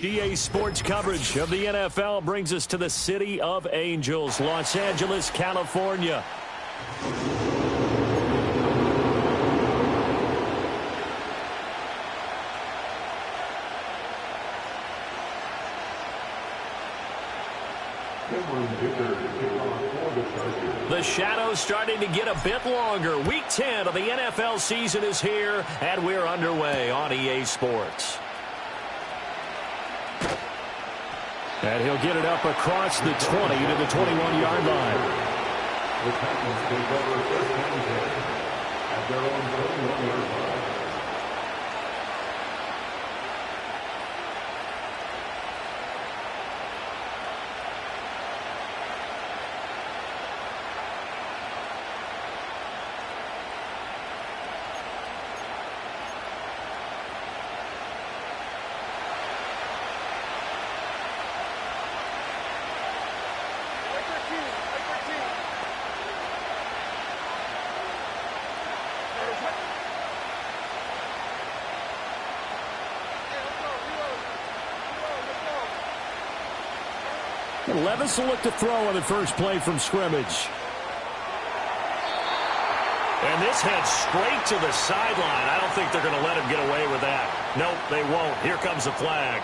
EA Sports coverage of the NFL brings us to the City of Angels, Los Angeles, California. The shadow's starting to get a bit longer. Week 10 of the NFL season is here, and we're underway on EA Sports. And he'll get it up across the 20 to the 21-yard line. The Titans take over first down at their own 21-yard line. Levis will look to throw on the first play from scrimmage. And this heads straight to the sideline. I don't think they're going to let him get away with that. Nope, they won't. Here comes the flag.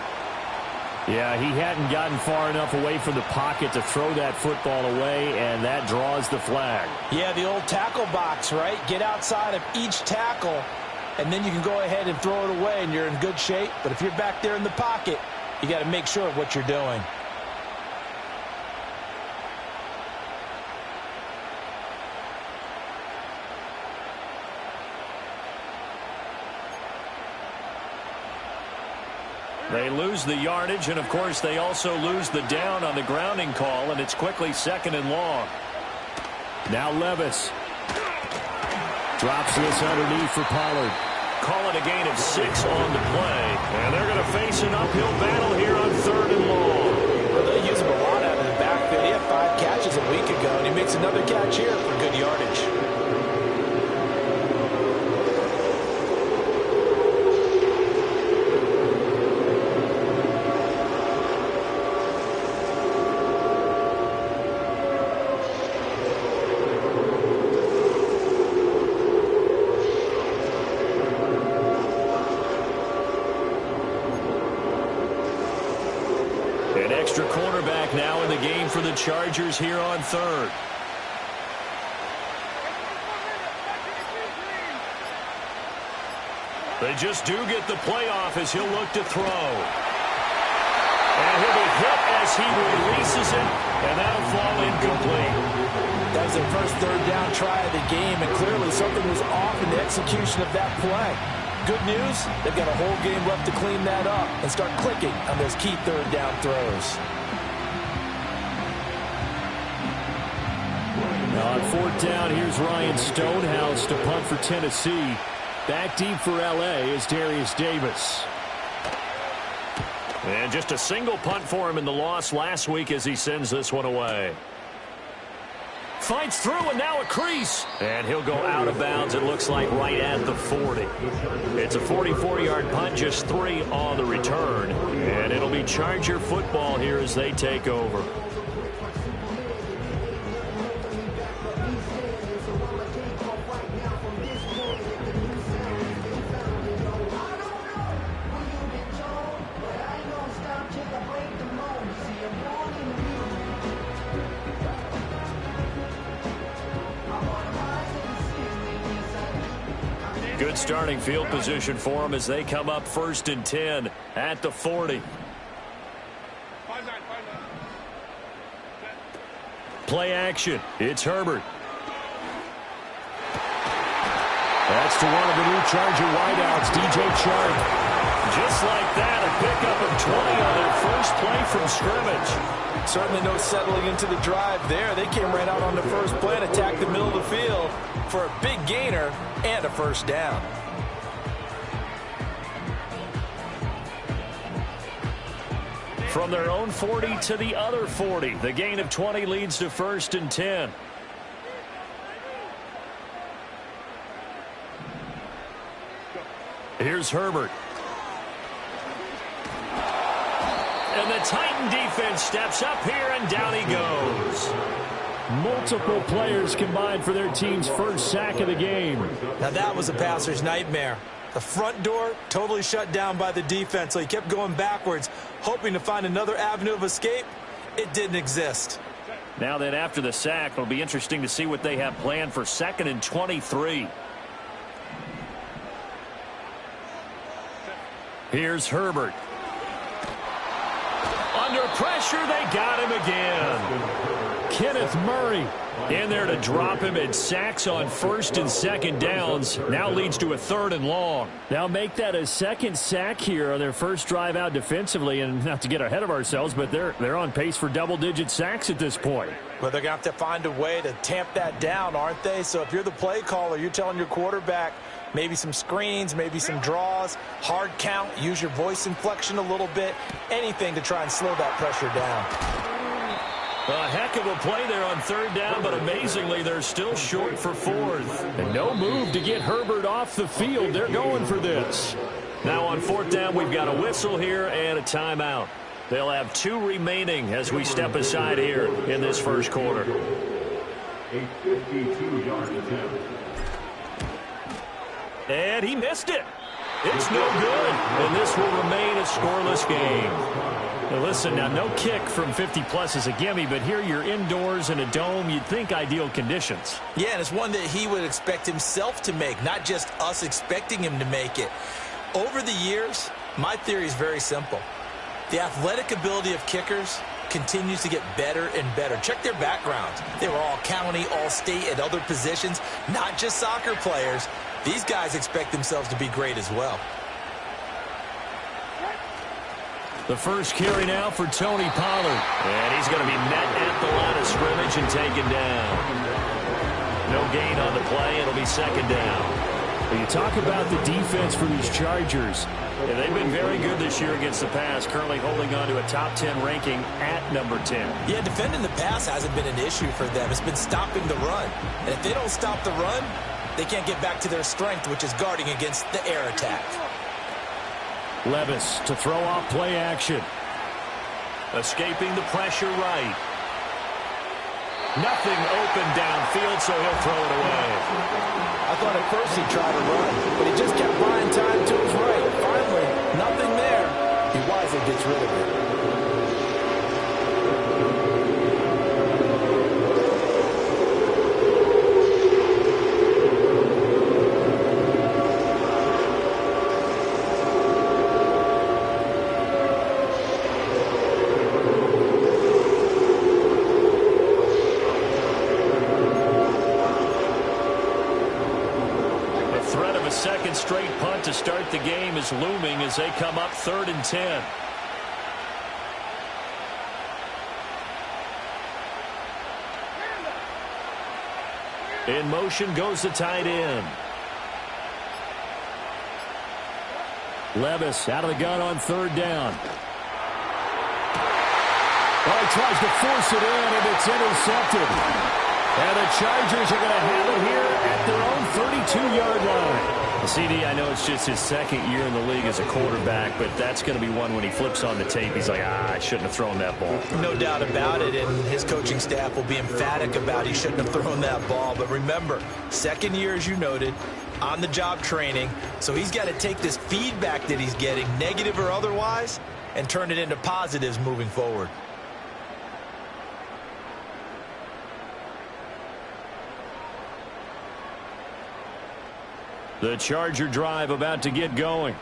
Yeah, he hadn't gotten far enough away from the pocket to throw that football away, and that draws the flag. Yeah, the old tackle box, right? Get outside of each tackle, and then you can go ahead and throw it away, and you're in good shape. But if you're back there in the pocket, you got to make sure of what you're doing. They lose the yardage, and, of course, they also lose the down on the grounding call, and it's quickly 2nd and long. Now Levis drops this underneath for Pollard. Call it a gain of 6 on the play, and they're going to face an uphill battle here on 3rd and long. Well, they use him a lot out of the backfield. He had 5 catches a week ago, and he makes another catch here for good yardage. Cornerback now in the game for the Chargers here on 3rd. They just do get the play off as he'll look to throw. And he'll be hit as he releases it, and that'll fall incomplete. That was their first 3rd down try of the game, and clearly something was off in the execution of that play. Good news, they've got a whole game left to clean that up and start clicking on those key 3rd down throws. Now on 4th down, here's Ryan Stonehouse to punt for Tennessee. Back deep for L.A. is Darius Davis. And just a single punt for him in the loss last week as he sends this one away. Fights through, and now a crease. And he'll go out of bounds, it looks like, right at the 40. It's a 44-yard punt, just 3 on the return. And it'll be Charger football here as they take over. Good starting field position for them as they come up 1st and 10 at the 40. Play action. It's Herbert. That's to one of the new Charger wideouts, DJ Chark. Just like that, a pickup of 20 on their first play from scrimmage. Certainly no settling into the drive there. They came right out on the first play and attacked the middle of the field for a big gainer and a first down. From their own 40 to the other 40. The gain of 20 leads to 1st and 10. Here's Herbert. And the Titan defense steps up here, and down he goes. Multiple players combined for their team's first sack of the game. Now that was a passer's nightmare. The front door totally shut down by the defense, so he kept going backwards, hoping to find another avenue of escape. It didn't exist. Now then, after the sack, it'll be interesting to see what they have planned for 2nd and 23. Here's Herbert. Under pressure, they got him again. Kenneth Murray in there to drop him, and sacks on 1st and 2nd downs. Now leads to a 3rd and long. Now make that a second sack here on their first drive out defensively. And not to get ahead of ourselves, but they're on pace for double-digit sacks at this point. Well, they're going to have to find a way to tamp that down, aren't they? So if you're the play caller, you're telling your quarterback maybe some screens, maybe some draws, hard count, use your voice inflection a little bit, anything to try and slow that pressure down. A heck of a play there on 3rd down, but amazingly, they're still short for 4th. And no move to get Herbert off the field. They're going for this. Now on 4th down, we've got a whistle here and a timeout. They'll have 2 remaining as we step aside here in this first quarter. A 52-yard attempt. And he missed it. It's no good, and this will remain a scoreless game. Now listen, now no kick from 50-plus is a gimme, but here you're indoors in a dome. You'd think ideal conditions. Yeah, and it's one that he would expect himself to make, not just us expecting him to make it. Over the years, my theory is very simple. The athletic ability of kickers continues to get better and better. Check their backgrounds. They were all county, all state at other positions, not just soccer players. These guys expect themselves to be great as well. The first carry now for Tony Pollard. And he's going to be met at the line of scrimmage and taken down. No gain on the play. It'll be 2nd down. Well, you talk about the defense for these Chargers. Yeah, they've been very good this year against the pass, currently holding on to a top 10 ranking at number 10. Yeah, defending the pass hasn't been an issue for them. It's been stopping the run. And if they don't stop the run, they can't get back to their strength, which is guarding against the air attack. Levis to throw off play action. Escaping the pressure right. Nothing open downfield, so he'll throw it away. I thought at first he'd try to run, but he just kept buying time to his right. Finally, nothing there. He wisely gets rid of it. Straight punt to start the game is looming as they come up 3rd and 10. In motion goes the tight end. Levis out of the gun on 3rd down. Oh, he tries to force it in, and it's intercepted. And the Chargers are going to have it here at their own 32-yard line. CD, I know it's just his 2nd year in the league as a quarterback, but that's going to be one when he flips on the tape, he's like, I shouldn't have thrown that ball. No doubt about it, and his coaching staff will be emphatic about he shouldn't have thrown that ball. But remember, 2nd year, as you noted, on-the-job training, so he's got to take this feedback that he's getting, negative or otherwise, and turn it into positives moving forward. The Charger drive about to get going.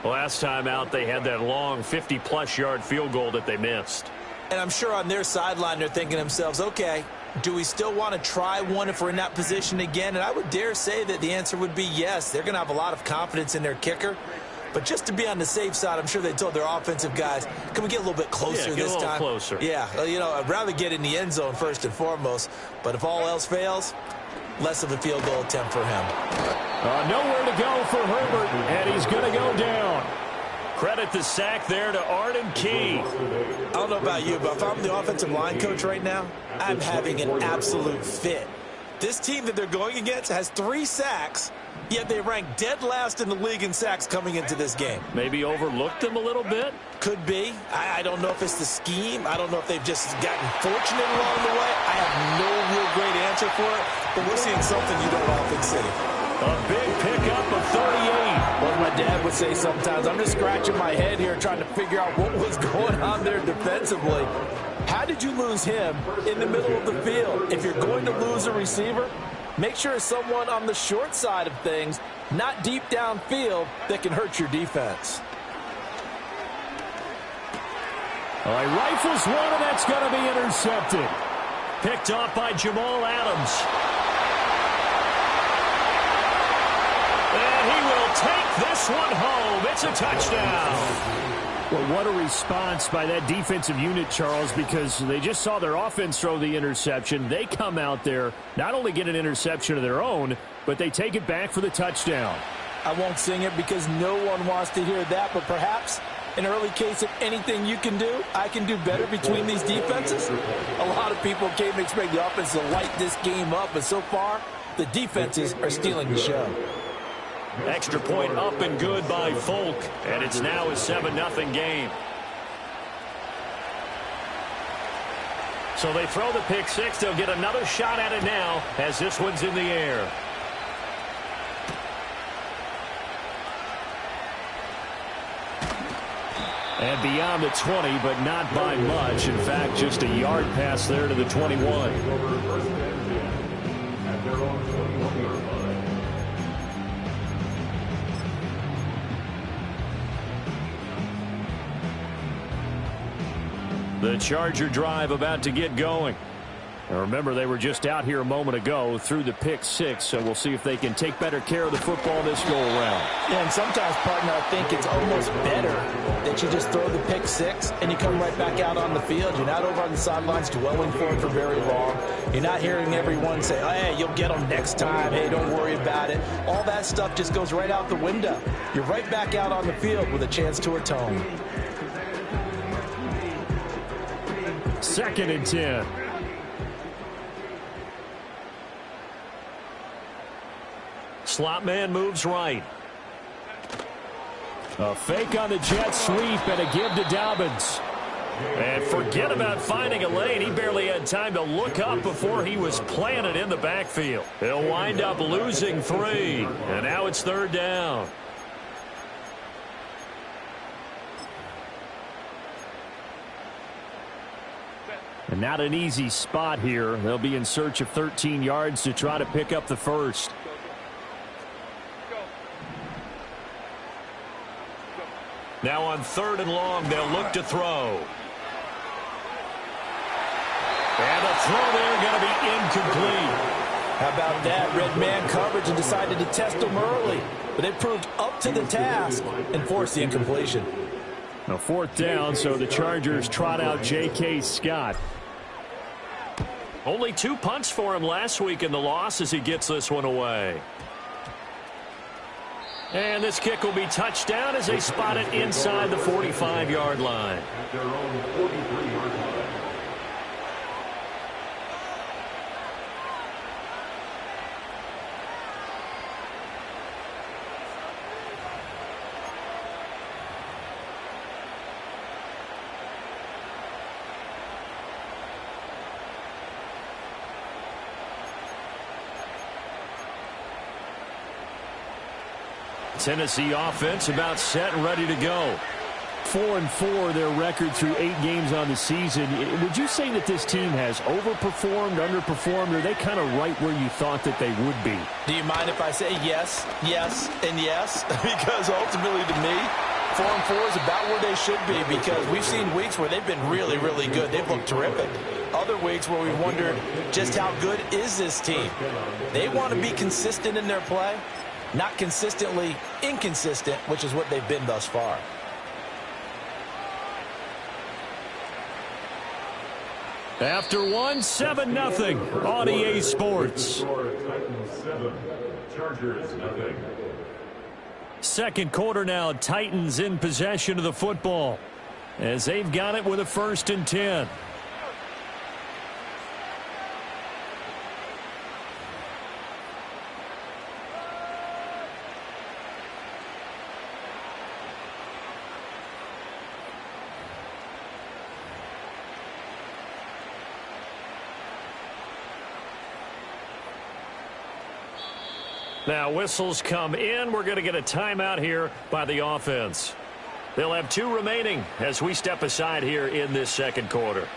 Last time out, they had that long 50-plus yard field goal that they missed. And I'm sure on their sideline, they're thinking to themselves, okay, do we still want to try one if we're in that position again? And I would dare say that the answer would be yes. They're going to have a lot of confidence in their kicker. But just to be on the safe side, I'm sure they told their offensive guys, can we get a little bit closer this time? Yeah, get a little closer. Yeah, you know, I'd rather get in the end zone first and foremost. But if all else fails, less of a field goal attempt for him. Nowhere to go for Herbert, and he's going to go down. Credit the sack there to Arden Key. I don't know about you, but if I'm the offensive line coach right now, I'm having an absolute fit. This team that they're going against has 3 sacks, yet they rank dead last in the league in sacks coming into this game. Maybe overlooked them a little bit? Could be. I don't know if it's the scheme. I don't know if they've just gotten fortunate along the way. I have no real great answer for it, but we're seeing something you don't often see. A big pickup of 38. What my dad would say sometimes, I'm just scratching my head here trying to figure out what was going on there defensively. How did you lose him in the middle of the field? If you're going to lose a receiver, make sure it's someone on the short side of things, not deep downfield, that can hurt your defense. All right, rifles one, and that's going to be intercepted. Picked off by Jamal Adams. And he will take this one home. It's a touchdown. Well, what a response by that defensive unit, Charles, because they just saw their offense throw the interception. They come out there, not only get an interception of their own, but they take it back for the touchdown. I won't sing it because no one wants to hear that, but perhaps an early case of anything you can do, I can do better between these defenses. A lot of people came to expect the offense to light this game up, but so far, the defenses are stealing the show. Extra point up and good by Folk, and it's now a 7-0 game. So they throw the pick six. They'll get another shot at it now as this one's in the air. And beyond the 20, but not by much. In fact, just a yard pass there to the 21. The Charger drive about to get going. And remember, they were just out here a moment ago through the pick six, so we'll see if they can take better care of the football this go-around. Yeah, and sometimes, partner, I think it's almost better that you just throw the pick six and you come right back out on the field. You're not over on the sidelines dwelling for it for very long. You're not hearing everyone say, oh, hey, you'll get them next time. Hey, don't worry about it. All that stuff just goes right out the window. You're right back out on the field with a chance to atone. 2nd and 10. Slot man moves right. A fake on the jet sweep and a give to Dobbins. And forget about finding a lane. He barely had time to look up before he was planted in the backfield. He'll wind up losing 3. And now it's 3rd down. And not an easy spot here. They'll be in search of 13 yards to try to pick up the first. Now on 3rd and long, they'll look to throw. And the throw there going to be incomplete. How about that? Red man coverage and decided to test them early. But they proved up to the task and forced the incompletion. Now 4th down, so the Chargers trot out J.K. Scott. Only 2 punts for him last week in the loss as he gets this one away. And this kick will be touchdown as they spot it inside the 45-yard line. At their own 43-yard line. Tennessee offense about set and ready to go. 4-4 their record through 8 games on the season. Would you say that this team has overperformed, underperformed, or are they kind of right where you thought that they would be? Do you mind if I say yes, yes, and yes? Because ultimately to me, 4-4 is about where they should be, because we've seen weeks where they've been really, really good. They've looked terrific. Other weeks where we wondered just how good is this team. They want to be consistent in their play, not consistently inconsistent, which is what they've been thus far. After 1, 7-0 on EA Sports. Titans 7, Chargers 0. 2nd quarter now, Titans in possession of the football as they've got it with a 1st and 10. Now whistles come in. We're going to get a timeout here by the offense. They'll have 2 remaining as we step aside here in this second quarter.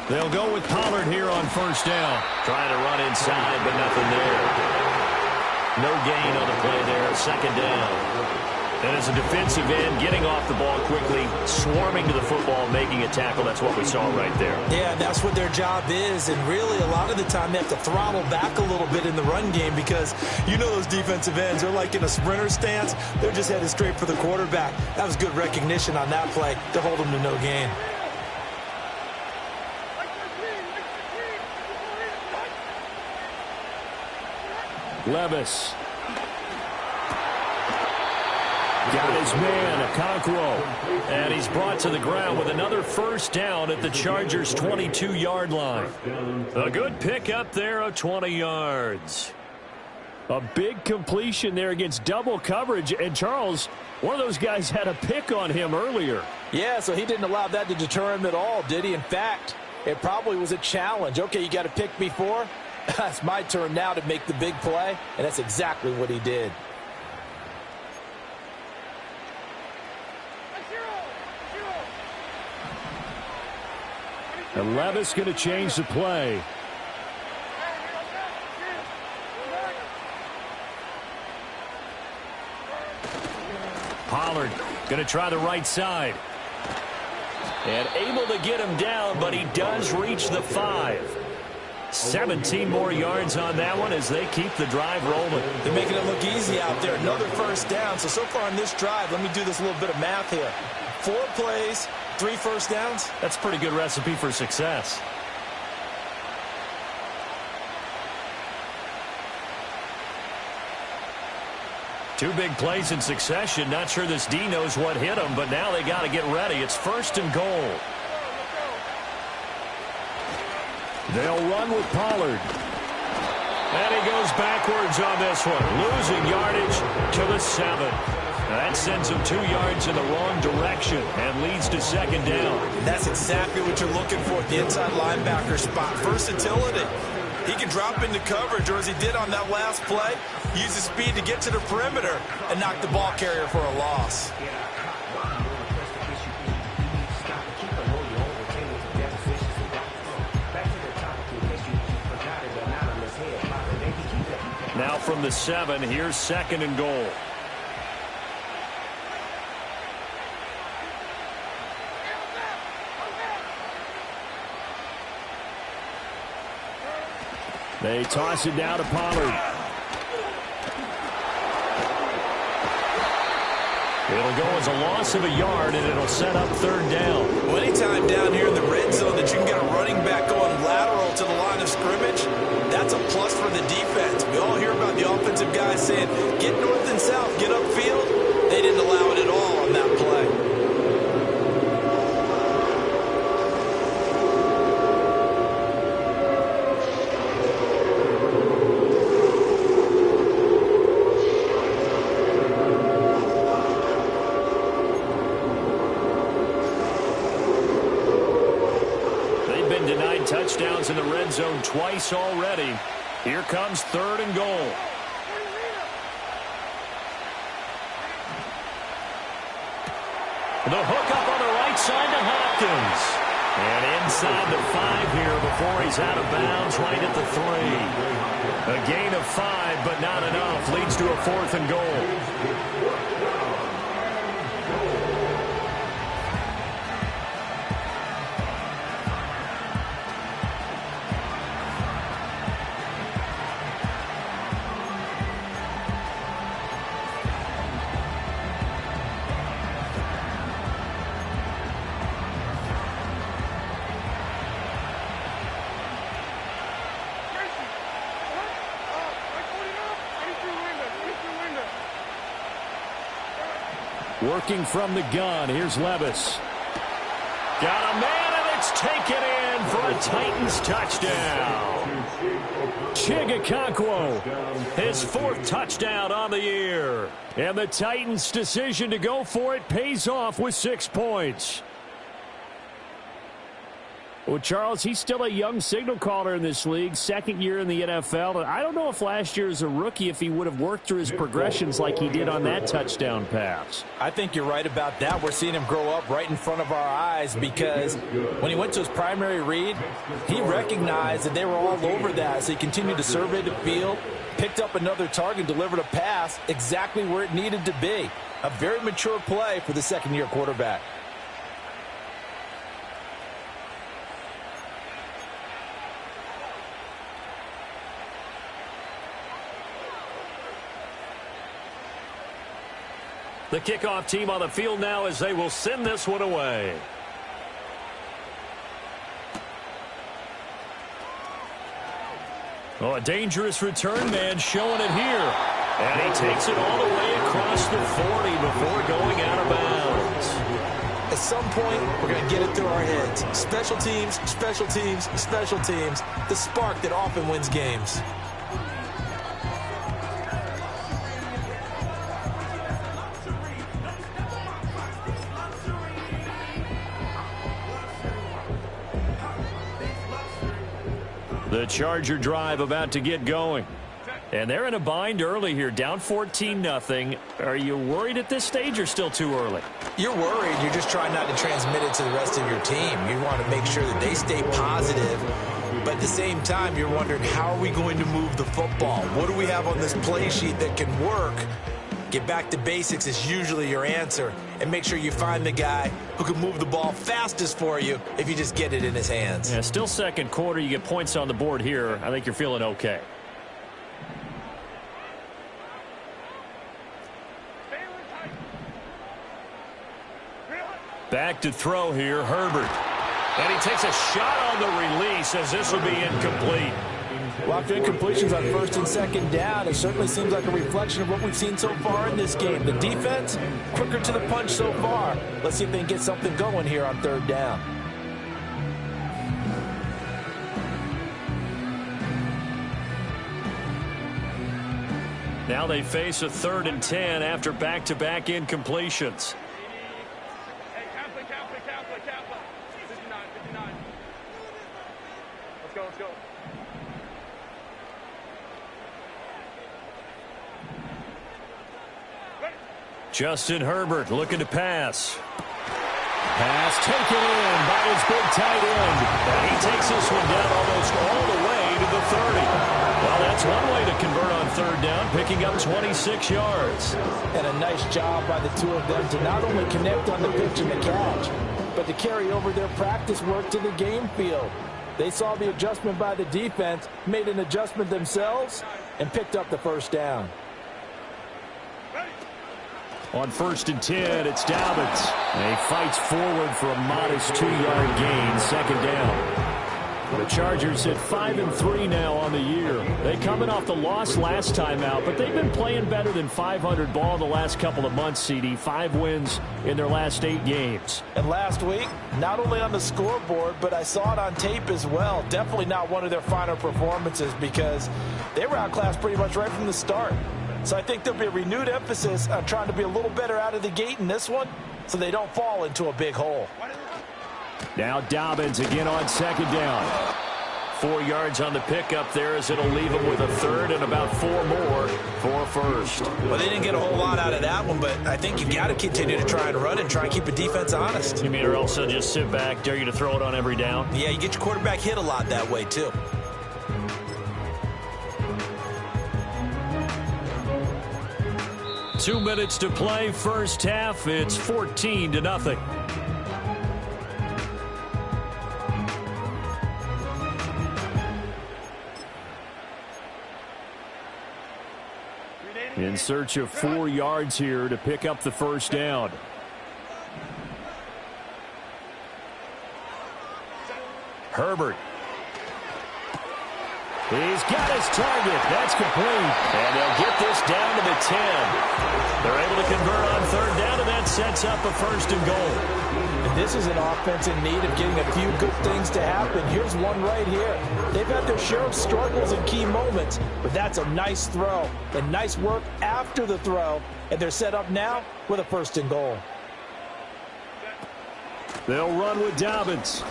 They'll go with Pollard here on first down. Trying to run inside, but nothing there. No gain on the play there. Second down. And as a defensive end, getting off the ball quickly, swarming to the football, making a tackle. That's what we saw right there. Yeah, that's what their job is. And really, a lot of the time, they have to throttle back a little bit in the run game because you know those defensive ends, they're like in a sprinter stance. They're just headed straight for the quarterback. That was good recognition on that play to hold them to no gain. Levis. Got his man, Okonkwo. And he's brought to the ground with another first down at the Chargers' 22-yard line. A good pick up there of 20 yards. A big completion there against double coverage. And Charles, one of those guys had a pick on him earlier. Yeah, so he didn't allow that to deter him at all, did he? In fact, it probably was a challenge. Okay, you got to pick me for? It's my turn now to make the big play, and that's exactly what he did. And Levis going to change the play. Pollard going to try the right side. And able to get him down, but he does reach the 5. 17 more yards on that one as they keep the drive rolling. They're making it look easy out there. Another first down. So far on this drive, let me do this little bit of math here. 4 plays, 3 first downs. That's a pretty good recipe for success. Two big plays in succession. Not sure this D knows what hit him, but now they got to get ready. It's 1st and goal. They'll run with Pollard. And he goes backwards on this one. Losing yardage to the 7. That sends him 2 yards in the wrong direction and leads to 2nd down. That's exactly what you're looking for at the inside linebacker spot. Versatility. He can drop into coverage, or as he did on that last play, use his speed to get to the perimeter and knock the ball carrier for a loss. Now from the 7, here's 2nd and goal. They toss it down to Pollard. It'll go as a loss of a yard, and it'll set up 3rd down. Well, anytime down here in the red zone that you can get a running back going lateral to the line of scrimmage, that's a plus for the defense. We all hear about the offensive guys saying, get north and south, get upfield. They didn't allow it at all on that play. Touchdowns in the red zone twice already. Here comes 3rd and goal. The hook up on the right side to Hopkins. And inside the 5 here before he's out of bounds right at the 3. A gain of 5, but not enough. Leads to a 4th and goal. Working from the gun, here's Levis. Got a man, and it's taken in for a Titans touchdown. Chig his 4th touchdown on the year. And the Titans' decision to go for it pays off with 6 points. Well, Charles, he's still a young signal caller in this league, 2nd year in the NFL. And I don't know if last year as a rookie if he would have worked through his progressions like he did on that touchdown pass. I think you're right about that. We're seeing him grow up right in front of our eyes because when he went to his primary read, he recognized that they were all over that. So he continued to survey the field, picked up another target, delivered a pass exactly where it needed to be. A very mature play for the 2nd-year quarterback. The kickoff team on the field now as they will send this one away. Oh, a dangerous return man showing it here. And he takes it all the way across the 40 before going out of bounds. At some point, we're going to get it through our heads. Special teams, special teams, special teams. The spark that often wins games. The Charger drive about to get going. And they're in a bind early here, down 14-0. Are you worried at this stage or still too early? You're worried. You're just trying not to transmit it to the rest of your team. You want to make sure that they stay positive. But at the same time, you're wondering, how are we going to move the football? What do we have on this play sheet that can work? Get back to basics is usually your answer. And make sure you find the guy who can move the ball fastest for you if you just get it in his hands. Yeah, still 2nd quarter. You get points on the board here. I think you're feeling okay. Back to throw here, Herbert. And he takes a shot on the release as this will be incomplete. Well, after incompletions on 1st and 2nd down, it certainly seems like a reflection of what we've seen so far in this game. The defense, quicker to the punch so far. Let's see if they can get something going here on 3rd down. Now they face a 3rd and 10 after back-to-back incompletions. Let's go. Justin Herbert looking to pass. Pass taken in by his big tight end. And he takes this one down almost all the way to the 30. Well, that's one way to convert on 3rd down, picking up 26 yards. And a nice job by the two of them to not only connect on the pitch and the catch, but to carry over their practice work to the game field. They saw the adjustment by the defense, made an adjustment themselves, and picked up the 1st down. On 1st and 10, it's Dobbins. And he fights forward for a modest 2-yard gain, 2nd down. The Chargers at 5-3 now on the year. They coming off the loss last time out, but they've been playing better than 500 ball the last couple of months, CD. 5 wins in their last 8 games. And last week, not only on the scoreboard, but I saw it on tape as well. Definitely not one of their finer performances because they were outclassed pretty much right from the start. So I think there'll be a renewed emphasis on trying to be a little better out of the gate in this one so they don't fall into a big hole. Now Dobbins again on 2nd down. 4 yards on the pickup there as it'll leave him with a 3rd and about 4 more for 1st. Well, they didn't get a whole lot out of that one, but I think you've got to continue to try and run and try and keep the defense honest. You mean or else they'll just sit back, dare you to throw it on every down? Yeah, you get your quarterback hit a lot that way, too. Two minutes to play, 1st half. It's 14-0. In search of 4 yards here to pick up the 1st down. Herbert. He's got his target. That's complete. And they'll get this down to the 10. They're able to convert on third down, and that sets up a 1st and goal. And this is an offense in need of getting a few good things to happen. Here's one right here. They've had their share of struggles in key moments, but that's a nice throw and nice work after the throw. And they're set up now with a 1st and goal. They'll run with Dobbins.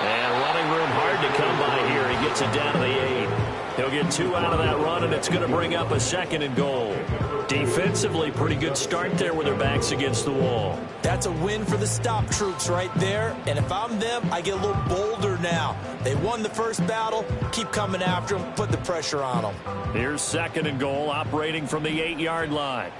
And running room hard to come by here. He gets it down to the 8. He'll get 2 out of that run, and it's going to bring up a 2nd and goal. Defensively, pretty good start there with their backs against the wall. That's a win for the stop troops right there. And if I'm them, I get a little bolder now. They won the first battle. Keep coming after them. Put the pressure on them. Here's 2nd and goal, operating from the 8-yard line.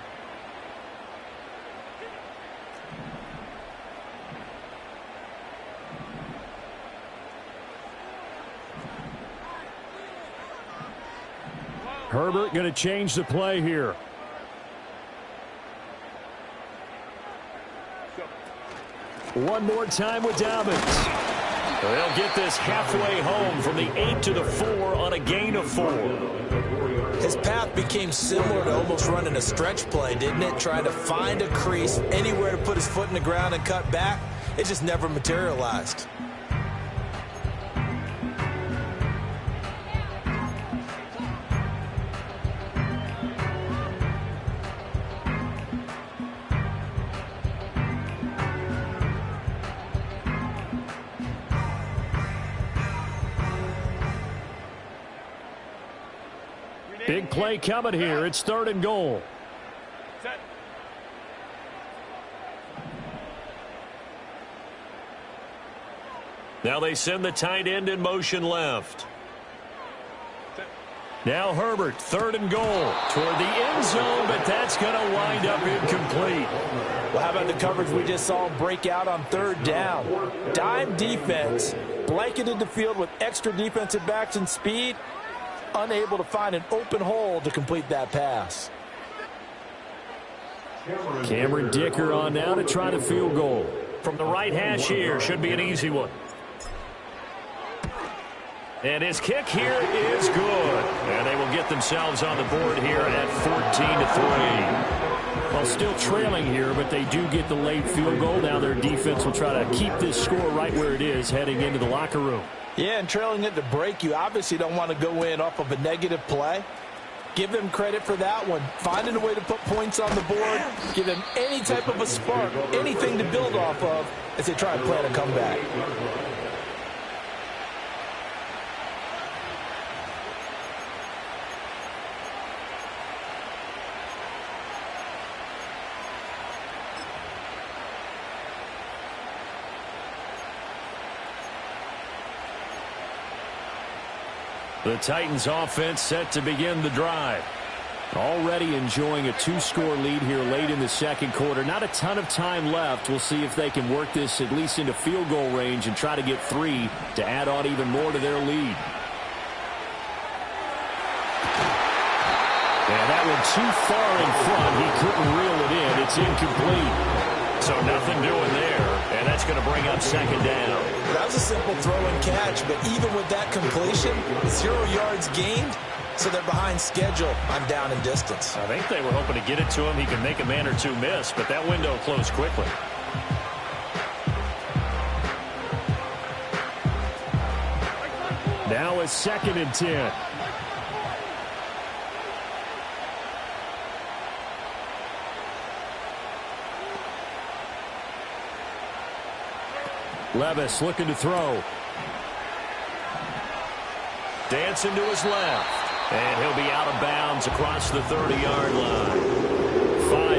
Herbert going to change the play here. One more time with Dobbins. They'll get this halfway home from the 8 to the 4 on a gain of 4. His path became similar to almost running a stretch play, didn't it? Trying to find a crease, anywhere to put his foot in the ground and cut back. It just never materialized. Big play coming here. It's 3rd and goal. Now they send the tight end in motion left. Now Herbert, 3rd and goal toward the end zone, but that's going to wind up incomplete. Well, how about the coverage we just saw break out on 3rd down? Dime defense, blanketed the field with extra defensive backs and speed, unable to find an open hole to complete that pass. Cameron Dicker on now to try the field goal. From the right hash here, should be an easy one. And his kick here is good. And they will get themselves on the board here at 14-3. Well, still trailing here, but they do get the late field goal. Now their defense will try to keep this score right where it is heading into the locker room. Yeah, and trailing it to break, you obviously don't want to go in off of a negative play. Give them credit for that one. Finding a way to put points on the board, give them any type of a spark, anything to build off of as they try and plan a comeback. The Titans offense set to begin the drive. Already enjoying a 2-score lead here late in the 2nd quarter. Not a ton of time left. We'll see if they can work this at least into field goal range and try to get 3 to add on even more to their lead. And that one too far in front. He couldn't reel it in. It's incomplete. So nothing doing there. And that's going to bring up 2nd down. That was a simple throw and catch, but even with that completion, 0 yards gained, so they're behind schedule on down and distance. I think they were hoping to get it to him. He could make a man or two miss, but that window closed quickly. Now it's 2nd and 10. Levis looking to throw. Dancing to his left. And he'll be out of bounds across the 30-yard line.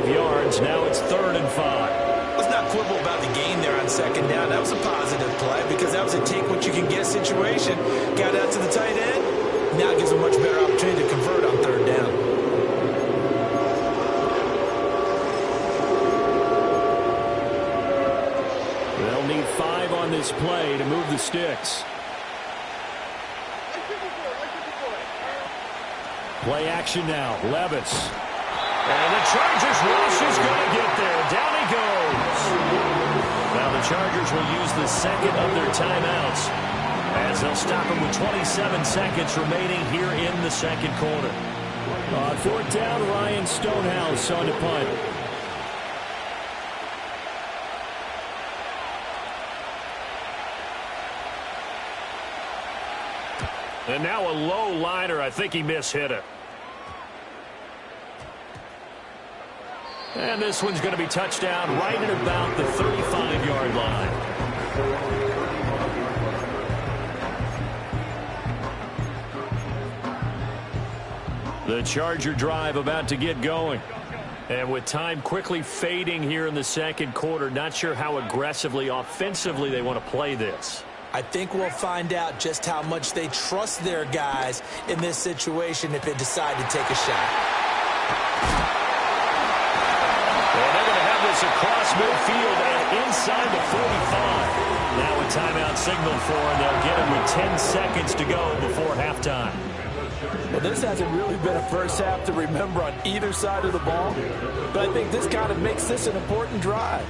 5 yards. Now it's 3rd and 5. Let's not quibble about the gain there on 2nd down. That was a positive play because that was a take-what-you-can-get situation. Got out to the tight end. Now it gives a much better opportunity to convert on 3rd down. They'll need 5 on this play to move the sticks. Play action now. Levis. And the Chargers rush is going to get there. Down he goes. Now the Chargers will use the 2nd of their timeouts as they'll stop him with 27 seconds remaining here in the 2nd quarter. On fourth down, Ryan Stonehouse on the punt. And now a low liner. I think he mishit it. And this one's going to be touchdown right at about the 35-yard line. The Charger drive about to get going. And with time quickly fading here in the second quarter, not sure how aggressively, offensively they want to play this. I think we'll find out just how much they trust their guys in this situation if they decide to take a shot. And they're going to have this across midfield and inside the 45. Now a timeout signal for them. They'll get him with 10 seconds to go before halftime. Well, this hasn't really been a first half to remember on either side of the ball, but I think this kind of makes this an important drive.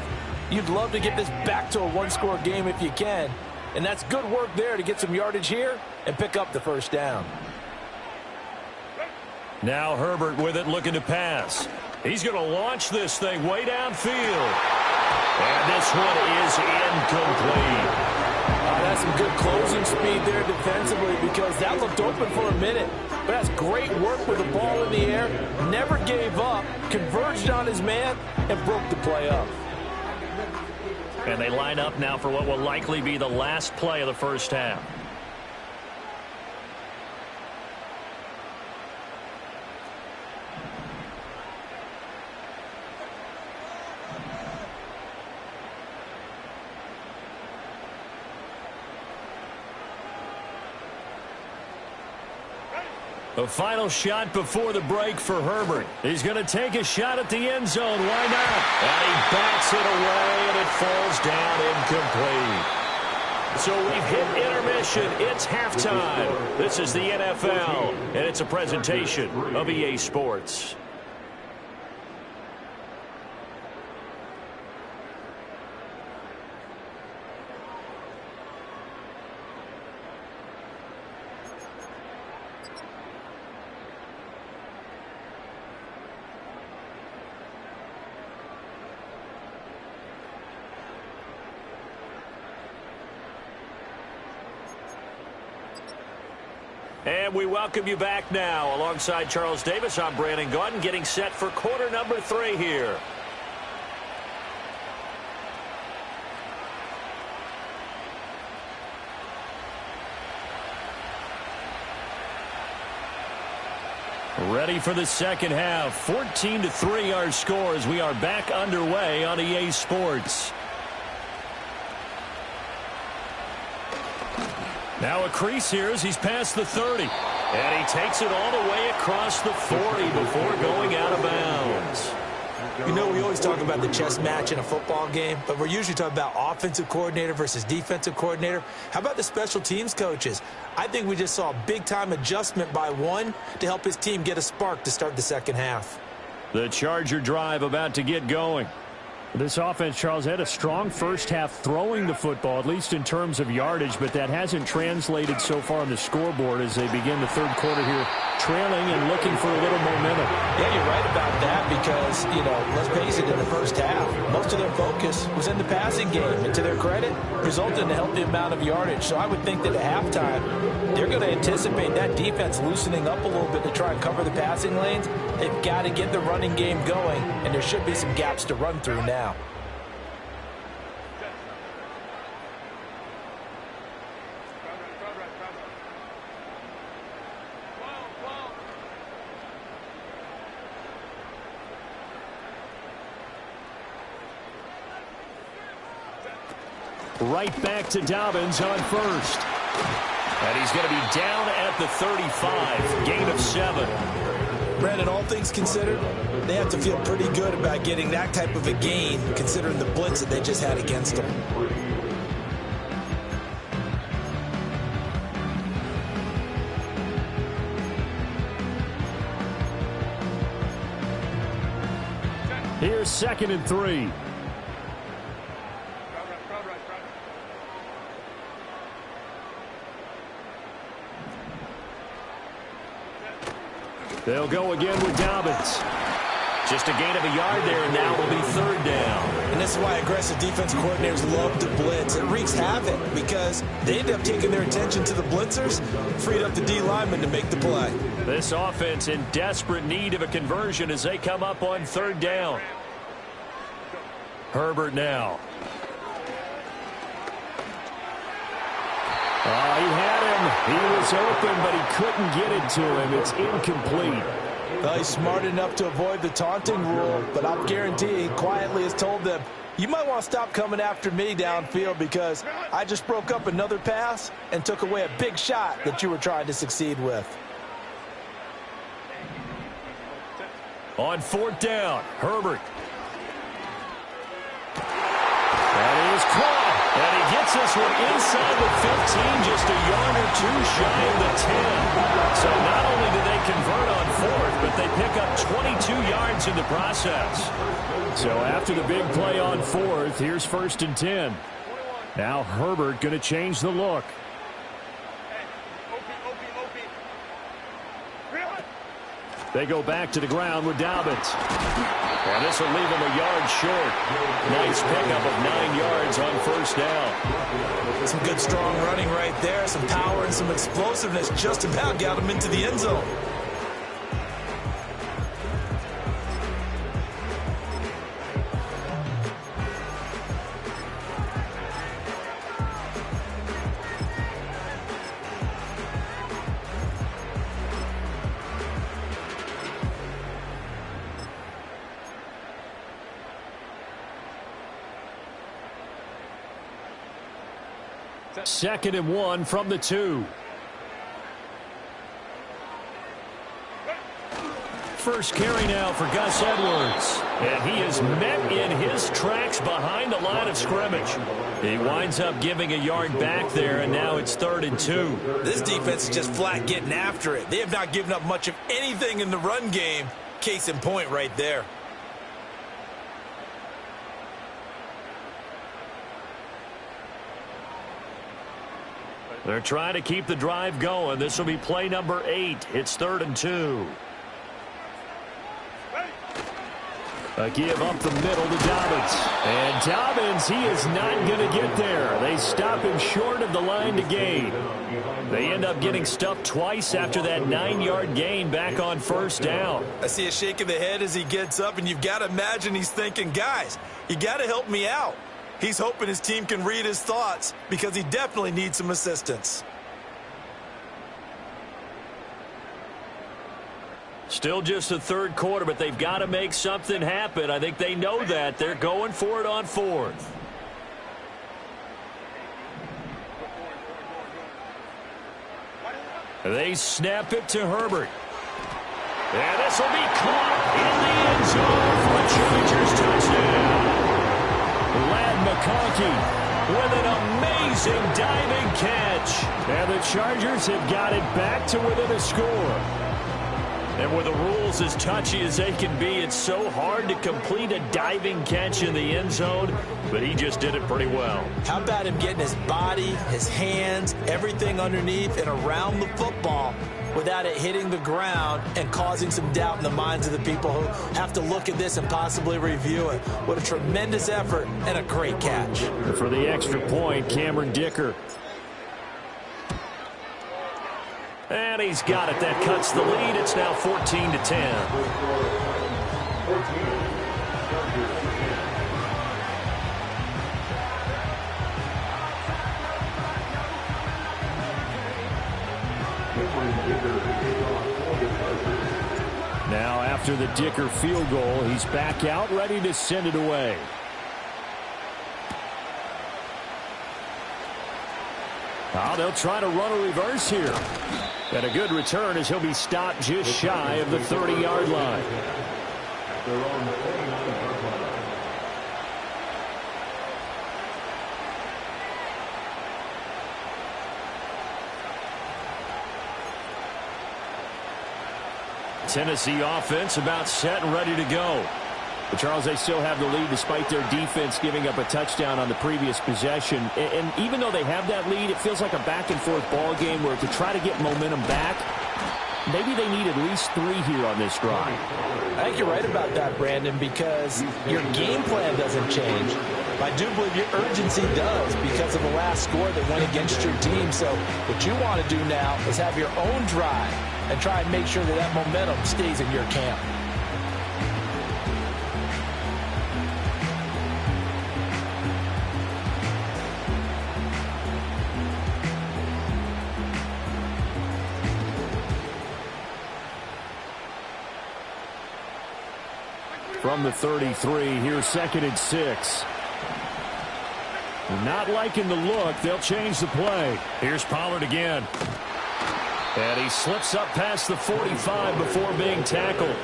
You'd love to get this back to a one-score game if you can, and that's good work there to get some yardage here and pick up the first down. Now Herbert with it, looking to pass. He's going to launch this thing way downfield. And this one is incomplete. That's some good closing speed there defensively because that looked open for a minute. But that's great work with the ball in the air. Never gave up, converged on his man, and broke the play up. And they line up now for what will likely be the last play of the first half. A final shot before the break for Herbert. He's going to take a shot at the end zone. Why not? And he bats it away, and it falls down incomplete. So we've hit intermission. It's halftime. This is the NFL, and it's a presentation of EA Sports. And we welcome you back now. Alongside Charles Davis, I'm Brandon Gaudin, getting set for quarter number 3 here. Ready for the second half. 14-3 our score as we are back underway on EA Sports. Now a crease here as he's past the 30. And he takes it all the way across the 40 before going out of bounds. You know, we always talk about the chess match in a football game, but we're usually talking about offensive coordinator versus defensive coordinator. How about the special teams coaches? I think we just saw a big-time adjustment by one to help his team get a spark to start the second half. The Charger drive about to get going. This offense, Charles, had a strong first half throwing the football, at least in terms of yardage, but that hasn't translated so far on the scoreboard as they begin the third quarter here, trailing and looking for a little momentum. Yeah, you're right about that because, you know, let's face it, in the first half, most of their focus was in the passing game, and to their credit, resulted in a healthy amount of yardage. So I would think that at halftime, they're going to anticipate that defense loosening up a little bit to try and cover the passing lanes. They've got to get the running game going, and there should be some gaps to run through now. Right back to Dobbins on first. And he's going to be down at the 35, gain of 7. Brandon, all things considered, they have to feel pretty good about getting that type of a gain considering the blitz that they just had against them. Here's 2nd and 3. They'll go again with Dobbins. Just a gain of a yard there, and now will be third down. And this is why aggressive defense coordinators love to blitz. It wreaks havoc because they end up taking their attention to the blitzers, freed up the D lineman to make the play. This offense in desperate need of a conversion as they come up on third down. Herbert now. Oh, he had him. He was open, but he couldn't get it to him. It's incomplete. Well, he's smart enough to avoid the taunting rule, but I'm guaranteeing he quietly has told them, you might want to stop coming after me downfield because I just broke up another pass and took away a big shot that you were trying to succeed with. On fourth down, Herbert. That is caught. And he gets this one inside the 15, just a yard or two shy of the 10. So not only do they convert on fourth, but they pick up 22 yards in the process. So after the big play on fourth, here's 1st and 10. Now Herbert going to change the look. They go back to the ground with Dobbins. And this will leave him a yard short. Nice pickup of 9 yards on first down. Some good strong running right there. Some power and some explosiveness just about got him into the end zone. Second and 1 from the 2. First carry now for Gus Edwards. And he is met in his tracks behind the line of scrimmage. He winds up giving a yard back there, and now it's 3rd and 2. This defense is just flat getting after it. They have not given up much of anything in the run game. Case in point right there. They're trying to keep the drive going. This will be play number 8. It's 3rd and 2. A give up the middle to Dobbins. And Dobbins, he is not going to get there. They stop him short of the line to gain. They end up getting stuffed twice after that 9-yard gain back on first down. I see a shake of the head as he gets up, and you've got to imagine he's thinking, guys, you got to help me out. He's hoping his team can read his thoughts because he definitely needs some assistance. Still just the 3rd quarter, but they've got to make something happen. I think they know that. They're going for it on 4th. They snap it to Herbert. And this will be caught in the end zone for a Chargers touchdown. Ladd McConkey with an amazing diving catch. And the Chargers have got it back to within a score. And with the rules as touchy as they can be, it's so hard to complete a diving catch in the end zone, but he just did it pretty well. How about him getting his body, his hands, everything underneath and around the football without it hitting the ground and causing some doubt in the minds of the people who have to look at this and possibly review it. What a tremendous effort and a great catch. For the extra point, Cameron Dicker. And he's got it. That cuts the lead. It's now 14-10. Now after the Dicker field goal, he's back out, ready to send it away. Oh, they'll try to run a reverse here. And a good return as he'll be stopped just shy of the 30-yard line. Tennessee offense about set and ready to go. But Charles, they still have the lead despite their defense giving up a touchdown on the previous possession. And even though they have that lead, it feels like a back-and-forth ball game where to try to get momentum back, maybe they need at least 3 here on this drive. I think you're right about that, Brandon, because your game plan doesn't change. I do believe your urgency does because of the last score that went against your team. So what you want to do now is have your own drive and try and make sure that that momentum stays in your camp. From the 33, here's 2nd and 6. Not liking the look. They'll change the play. Here's Pollard again. And he slips up past the 45 before being tackled.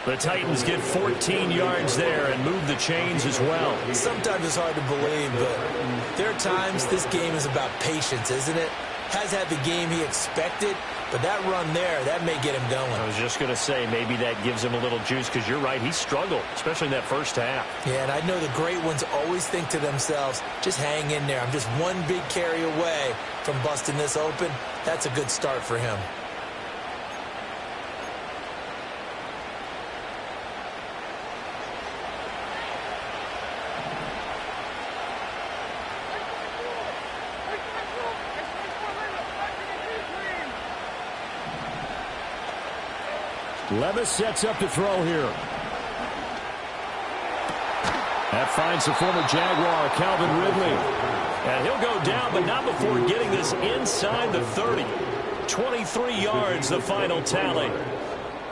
The Titans get 14 yards there and move the chains as well. Sometimes it's hard to believe, but there are times this game is about patience, isn't it? Has had the game he expected, but that run there, that may get him going. I was just going to say, maybe that gives him a little juice, because you're right, he struggled, especially in that first half. Yeah, and I know the great ones always think to themselves, just hang in there. I'm just one big carry away from busting this open. That's a good start for him. Levis sets up to throw here. That finds the former Jaguar, Calvin Ridley. And he'll go down, but not before getting this inside the 30. 23 yards, the final tally.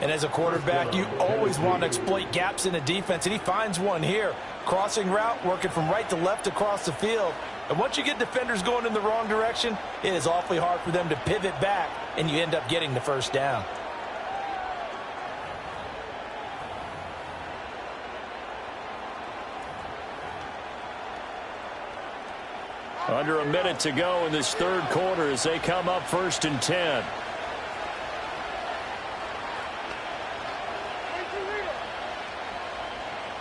And as a quarterback, you always want to exploit gaps in the defense, and he finds one here. Crossing route, working from right to left across the field. And once you get defenders going in the wrong direction, it is awfully hard for them to pivot back, and you end up getting the first down. Under a minute to go in this third quarter as they come up 1st and 10.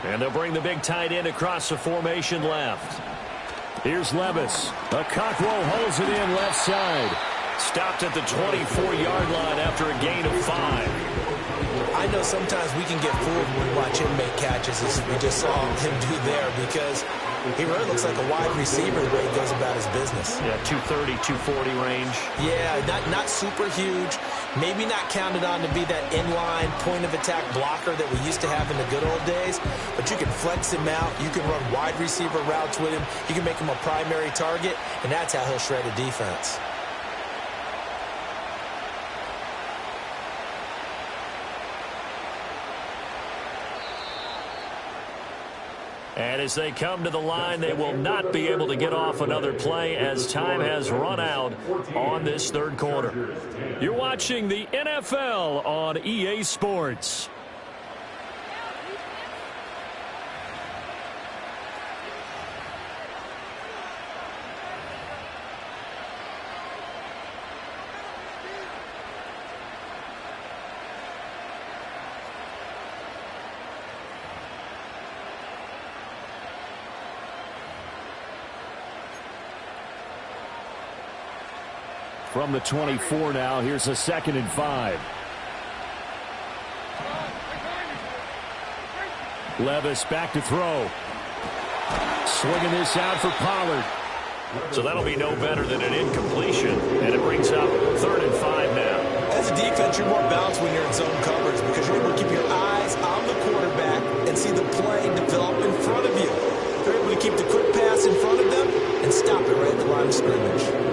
And they'll bring the big tight end across the formation left. Here's Levis. Okakwo holds it in left side. Stopped at the 24-yard line after a gain of 5. I know sometimes we can get fooled when we watch him make catches, as we just saw him do there, because he really looks like a wide receiver the way he goes about his business. Yeah, 230, 240 range. Yeah, not super huge. Maybe not counted on to be that inline point-of-attack blocker that we used to have in the good old days. But you can flex him out. You can run wide receiver routes with him. You can make him a primary target, and that's how he'll shred a defense. And as they come to the line, they will not be able to get off another play as time has run out on this third quarter. You're watching the NFL on EA Sports. From the 24 now, here's a 2nd and 5. Levis back to throw. Swinging this out for Pollard. So that'll be no better than an incompletion. And it brings up 3rd and 5 now. As a defense, you're more balanced when you're in zone coverage because you're able to keep your eyes on the quarterback and see the play develop in front of you. You're able to keep the quick pass in front of them and stop it right at the line of scrimmage.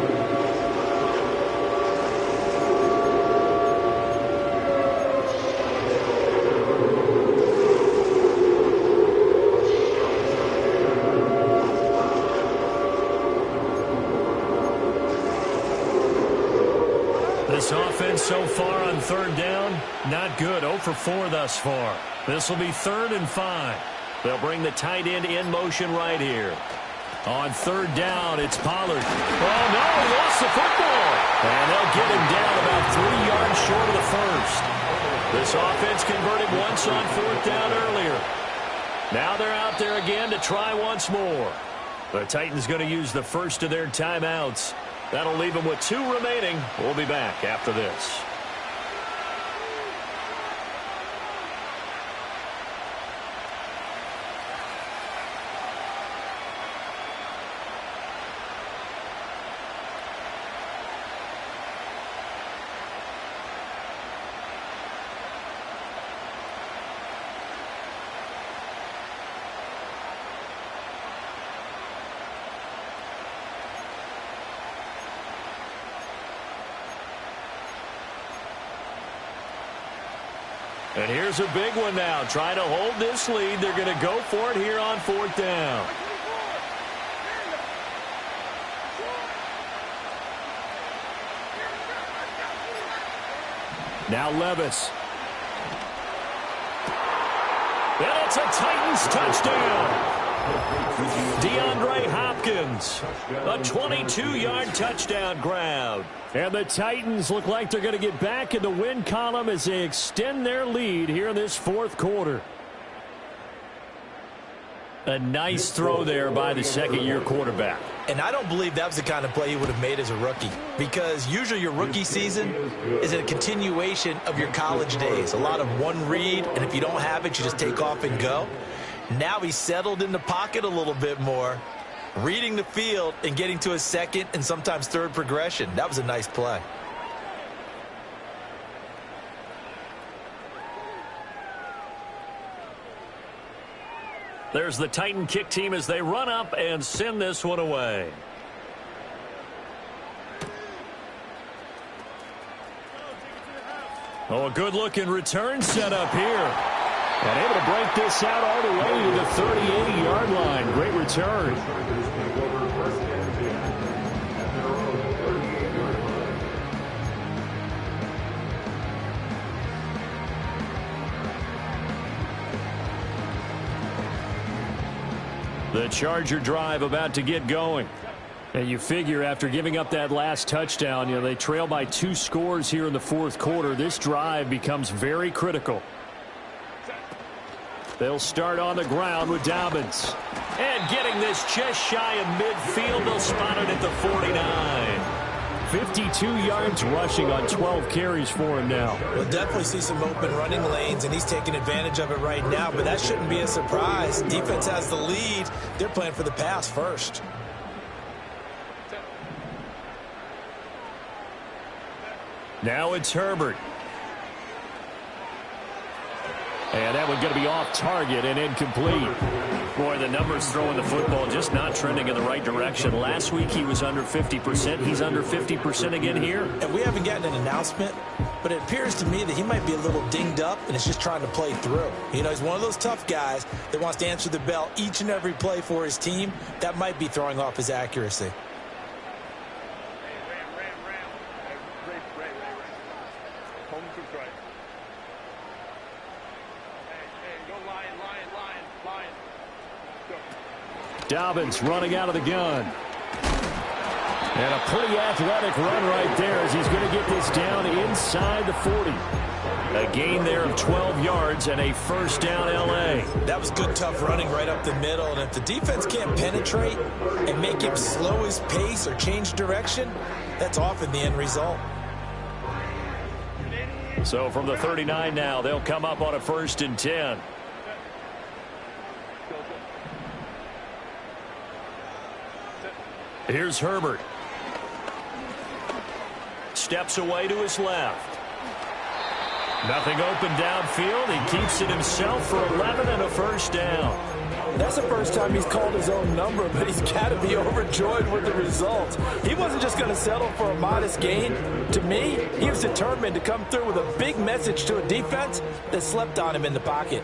This offense so far on 3rd down, not good. 0 for 4 thus far. This will be 3rd and 5. They'll bring the tight end in motion right here. On 3rd down, it's Pollard. Oh, no, he lost the football. And they'll get him down about 3 yards short of the first. This offense converted once on 4th down earlier. Now they're out there again to try once more. The Titans going to use the first of their timeouts. That'll leave them with 2 remaining. We'll be back after this. And here's a big one now. Trying to hold this lead. They're going to go for it here on 4th down. Now Levis. And it's a Titans touchdown. DeAndre Hopkins, a 22-yard touchdown grab. And the Titans look like they're going to get back in the win column as they extend their lead here in this 4th quarter. A nice throw there by the second-year quarterback. And I don't believe that was the kind of play he would have made as a rookie, because usually your rookie season is a continuation of your college days. A lot of one read, and if you don't have it, you just take off and go. Now he's settled in the pocket a little bit more, reading the field and getting to his second and sometimes third progression. That was a nice play. There's the Titan kick team as they run up and send this one away. Oh, a good-looking return set up here. And able to break this out all the way to the 38-yard line. Great return. The Charger drive about to get going. And you figure after giving up that last touchdown, they trail by 2 scores here in the 4th quarter. This drive becomes very critical. They'll start on the ground with Dobbins. And getting this just shy of midfield, they'll spot it at the 49. 52 yards rushing on 12 carries for him now. We'll definitely see some open running lanes, and he's taking advantage of it right now, but that shouldn't be a surprise. Defense has the lead. They're playing for the pass first. Now it's Herbert. And that one's going to be off target and incomplete. Boy, the numbers throwing the football just not trending in the right direction. Last week he was under 50%. He's under 50% again here. And we haven't gotten an announcement, but it appears to me that he might be a little dinged up and is just trying to play through. He's one of those tough guys that wants to answer the bell each and every play for his team. That might be throwing off his accuracy. Dobbins running out of the gun. And a pretty athletic run right there as he's going to get this down inside the 40. A gain there of 12 yards and a first down L.A. That was good, tough running right up the middle. And if the defense can't penetrate and make him slow his pace or change direction, that's often the end result. So from the 39 now, they'll come up on a 1st and 10. Here's Herbert. Steps away to his left. Nothing open downfield. He keeps it himself for 11 and a first down. That's the first time he's called his own number, but he's got to be overjoyed with the results. He wasn't just going to settle for a modest gain. To me, he was determined to come through with a big message to a defense that slept on him in the pocket.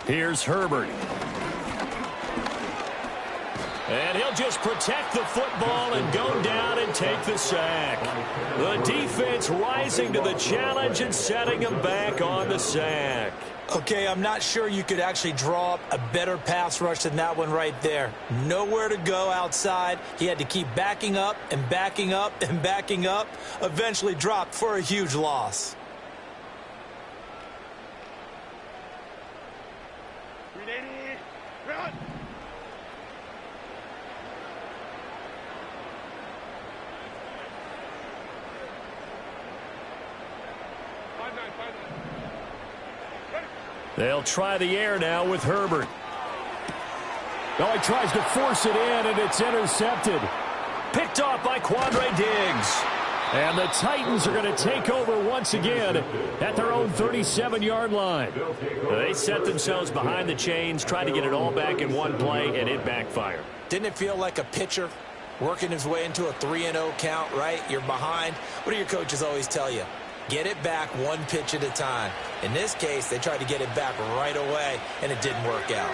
Here's Herbert. And he'll just protect the football and go down and take the sack. The defense rising to the challenge and setting him back on the sack. Okay, I'm not sure you could actually draw up a better pass rush than that one right there. Nowhere to go outside. He had to keep backing up and backing up and backing up. Eventually dropped for a huge loss. They'll try the air now with Herbert. Oh, he tries to force it in, and it's intercepted. Picked off by Quandre Diggs. And the Titans are going to take over once again at their own 37-yard line. They set themselves behind the chains, tried to get it all back in one play, and it backfired. Didn't it feel like a pitcher working his way into a 3-0 count, right? You're behind. What do your coaches always tell you? Get it back one pitch at a time. In this case, they tried to get it back right away, and it didn't work out.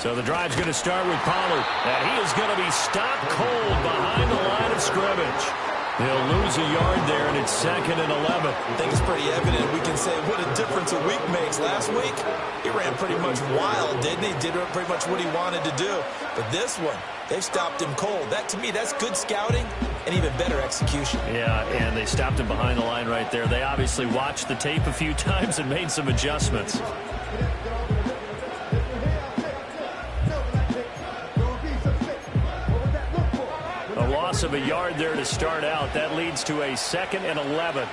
So the drive's going to start with Pollard, and he is going to be stopped cold behind the line of scrimmage. He'll lose a yard there, and it's 2nd and 11. I think it's pretty evident. We can say what a difference a week makes. Last week, he ran pretty much wild, didn't he? Did pretty much what he wanted to do. But this one, they've stopped him cold. That, to me, that's good scouting and even better execution. Yeah, and they stopped him behind the line right there. They obviously watched the tape a few times and made some adjustments. A loss of a yard there to start out. That leads to a 2nd and 11.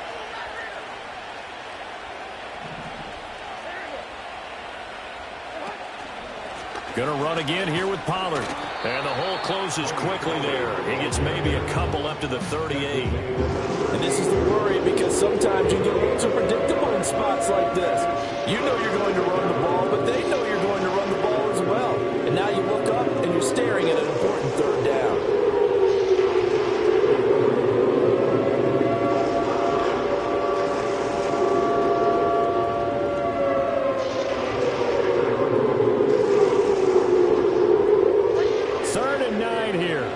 Going to run again here with Pollard. And the hole closes quickly there. He gets maybe a couple up to the 38. And this is the worry, because sometimes you get a little too predictable in spots like this. You know you're going to run the ball, but they know you're going to run the ball as well. And now you look up and you're staring at an important 3rd down. Here.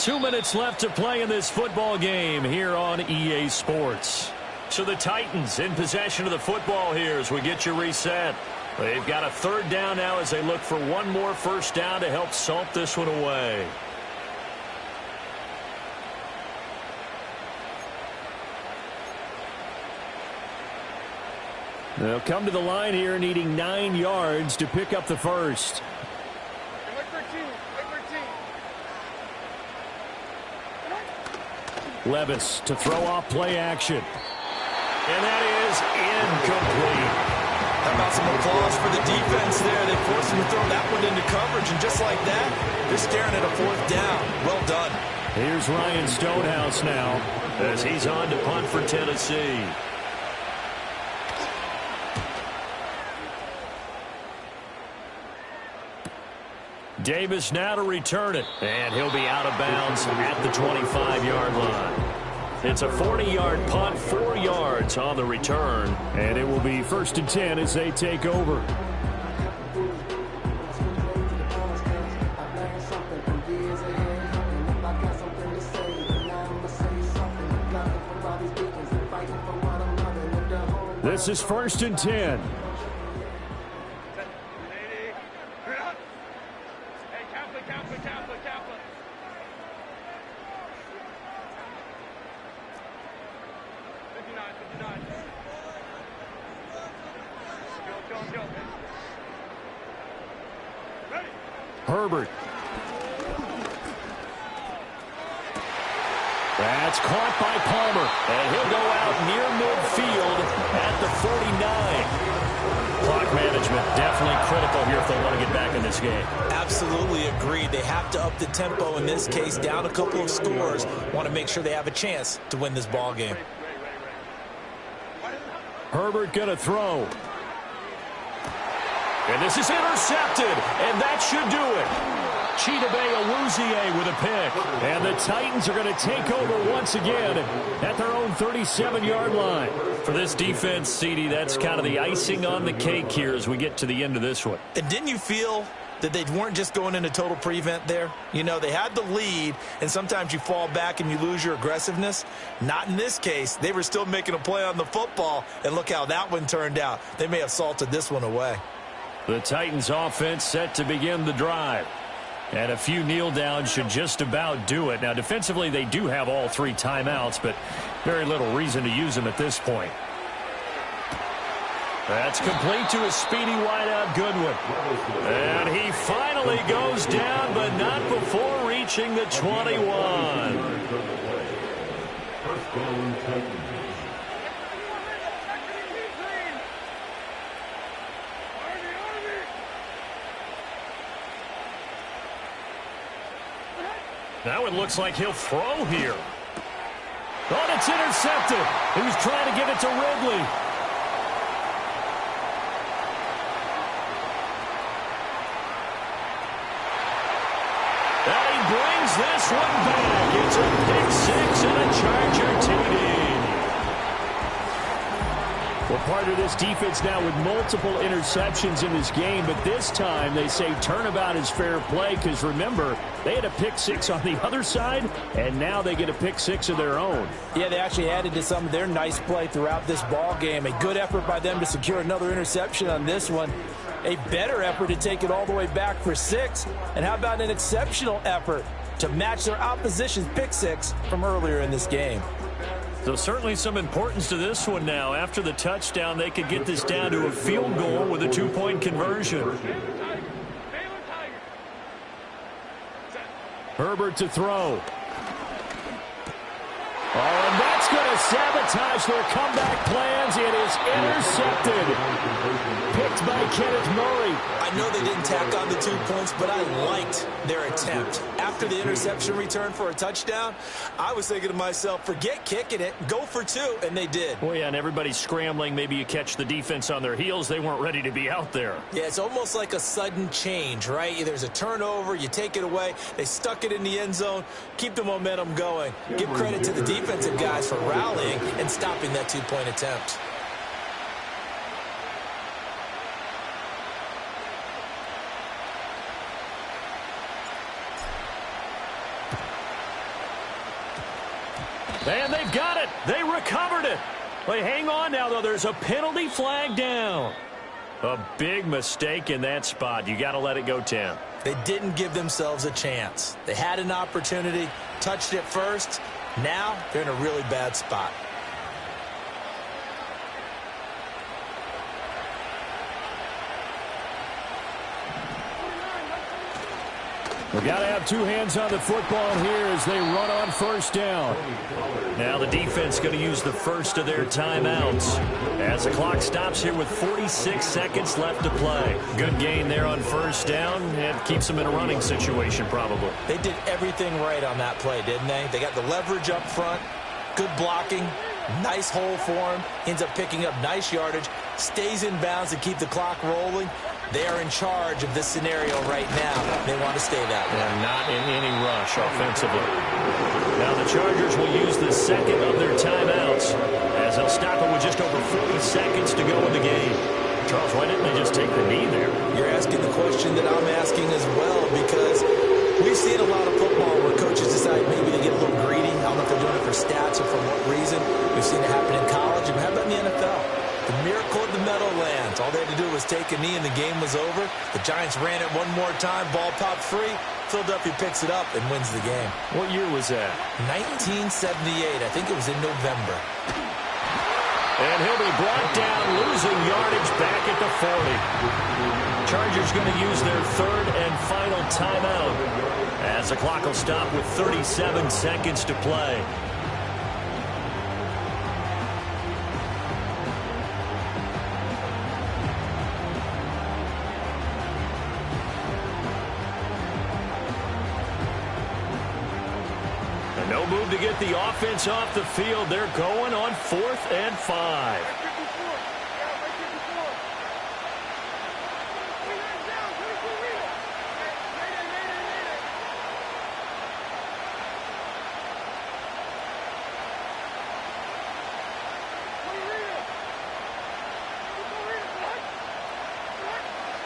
Two minutes left to play in this football game here on EA Sports. So the Titans in possession of the football here as we get you reset. They've got a 3rd down now as they look for one more first down to help salt this one away. They'll come to the line here needing 9 yards to pick up the first. Levis to throw off play action. And that is incomplete. How about some applause for the defense there? They forced him to throw that one into coverage, and just like that, they're staring at a 4th down. Well done. Here's Ryan Stonehouse now as he's on to punt for Tennessee. Davis now to return it, and he'll be out of bounds at the 25-yard line. It's a 40-yard punt, 4 yards on the return, and it will be 1st and 10 as they take over. This is 1st and 10. Herbert. That's caught by Palmer, and he'll go out near midfield at the 49. Clock management definitely critical here if they want to get back in this game. Absolutely agreed. They have to up the tempo in this case, down a couple of scores. Want to make sure they have a chance to win this ball game. Herbert going to throw. And this is intercepted, and that should do it. Chidobe Awuzie with a pick. And the Titans are going to take over once again at their own 37-yard line. For this defense, CD, that's kind of the icing on the cake here as we get to the end of this one. And didn't you feel that they weren't just going into total prevent there? You know, they had the lead, and sometimes you fall back and you lose your aggressiveness. Not in this case. They were still making a play on the football, and look how that one turned out. They may have salted this one away. The Titans offense set to begin the drive. And a few kneel downs should just about do it. Now, defensively, they do have all 3 timeouts, but very little reason to use them at this point. That's complete to a speedy wideout Goodwin. And he finally goes down, but not before reaching the 21. Now it looks like he'll throw here. Oh, and it's intercepted. He was trying to give it to Ridley. And he brings this one back. It's a pick 6 and a Charger TD. Well, part of this defense now with multiple interceptions in this game, but this time they say turnabout is fair play because, remember, they had a pick 6 on the other side, and now they get a pick 6 of their own. Yeah, they actually added to some of their nice play throughout this ball game. A good effort by them to secure another interception on this one. A better effort to take it all the way back for 6. And how about an exceptional effort to match their opposition's pick 6 from earlier in this game? So certainly some importance to this one now. After the touchdown, they could get this down to a field goal with a 2-point conversion. Herbert to throw. Oh, and that's going to sabotage their comeback plans. It is intercepted. Picked by Kenneth Murray. I know they didn't tack on the 2 points, but I liked their attempt. After the interception return for a touchdown, I was thinking to myself, forget kicking it, go for 2, and they did. Well, yeah, and everybody's scrambling. Maybe you catch the defense on their heels. They weren't ready to be out there. Yeah, it's almost like a sudden change, right? There's a turnover, you take it away, they stuck it in the end zone, keep the momentum going. Give credit to the defensive guys for rallying and stopping that 2-point attempt. And they've got it. They recovered it. But hang on now, though. There's a penalty flag down. A big mistake in that spot. You got to let it go, Tim. They didn't give themselves a chance. They had an opportunity, touched it first. Now they're in a really bad spot. We've got to have 2 hands on the football here as they run on first down. Now the defense going to use the first of their timeouts as the clock stops here with 46 seconds left to play. Good gain there on first down and keeps them in a running situation probably. They did everything right on that play, didn't they? They got the leverage up front, good blocking, nice hole for him, ends up picking up nice yardage, stays in bounds to keep the clock rolling. They are in charge of this scenario right now. They want to stay that way. And not in any rush offensively. Now the Chargers will use the second of their timeouts as they'll stop it with just over 40 seconds to go in the game. Charles, why didn't they just take the knee there? You're asking the question that I'm asking as well, because we've seen a lot of football where coaches decide maybe to get a little greedy. I don't know if they're doing it for stats or for what reason. We've seen it happen in college. And how about in the NFL? The miracle of the Meadowlands. All they had to do was take a knee and the game was over. The Giants ran it one more time. Ball popped free. Philadelphia picks it up and wins the game. What year was that? 1978. I think it was in November. And he'll be brought down, losing yardage back at the 40. Chargers going to use their third and final timeout as the clock will stop with 37 seconds to play. No move to get the offense off the field. They're going on 4th and 5.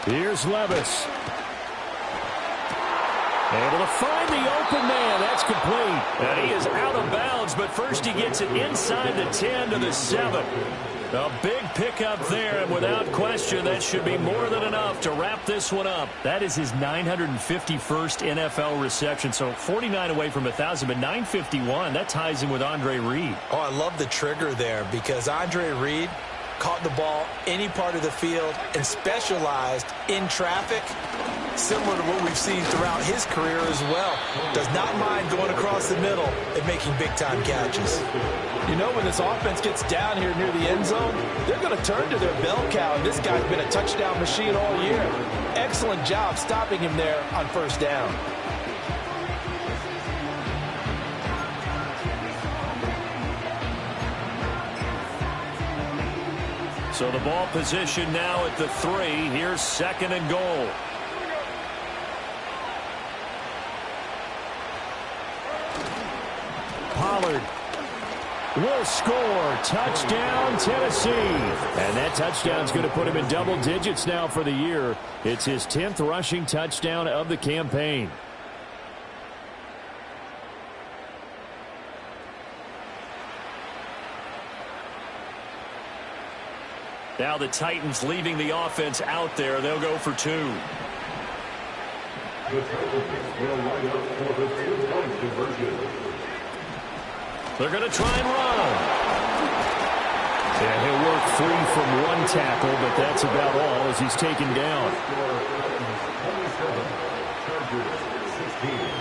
Here's Levis. Able to find the open man. That's complete. And he is out of bounds, but first he gets it inside the 10 to the 7. A big pickup there, and without question, that should be more than enough to wrap this one up. That is his 951st NFL reception, so 49 away from 1,000, but 951, that ties him with Andre Reed. Oh, I love the trigger there because Andre Reed caught the ball any part of the field and specialized in traffic, similar to what we've seen throughout his career as well. Does not mind going across the middle and making big-time catches. You know, when this offense gets down here near the end zone, they're going to turn to their bell cow, and this guy's been a touchdown machine all year. Excellent job stopping him there on first down. So the ball position now at the 3. Here's 2nd and goal. Pollard will score. Touchdown, Tennessee. And that touchdown's going to put him in double digits now for the year. It's his 10th rushing touchdown of the campaign. Now the Titans leaving the offense out there. They'll go for 2. The Titans will line up for the 2-point conversion. They're going to try and run. Yeah, he'll work free from one tackle, but that's about all as he's taken down. Score Titans 27, Chargers 16.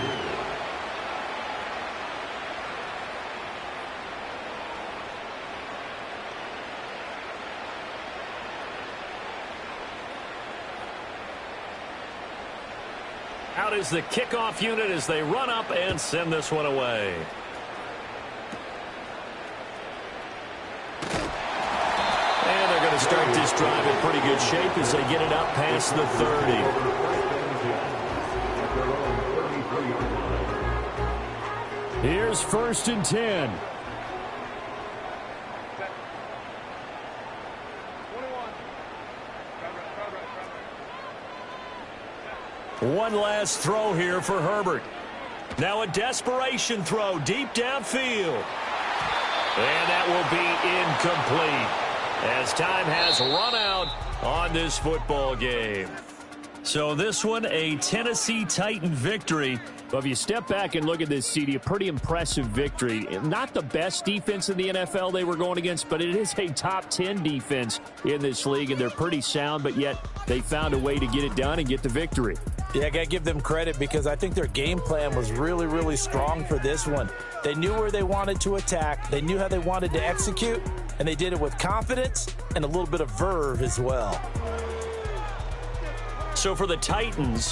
Out is the kickoff unit as they run up and send this one away. And they're going to start this drive in pretty good shape as they get it up past the 30. Here's 1st and 10. One last throw here for Herbert. Now a desperation throw deep downfield. And that will be incomplete as time has run out on this football game. So this one, a Tennessee Titan victory. Well, if you step back and look at this, CD, a pretty impressive victory. Not the best defense in the NFL they were going against, but it is a top 10 defense in this league, and they're pretty sound, but yet they found a way to get it done and get the victory. Yeah, I got to give them credit because I think their game plan was really, really strong for this one. They knew where they wanted to attack. They knew how they wanted to execute, and they did it with confidence and a little bit of verve as well. So for the Titans,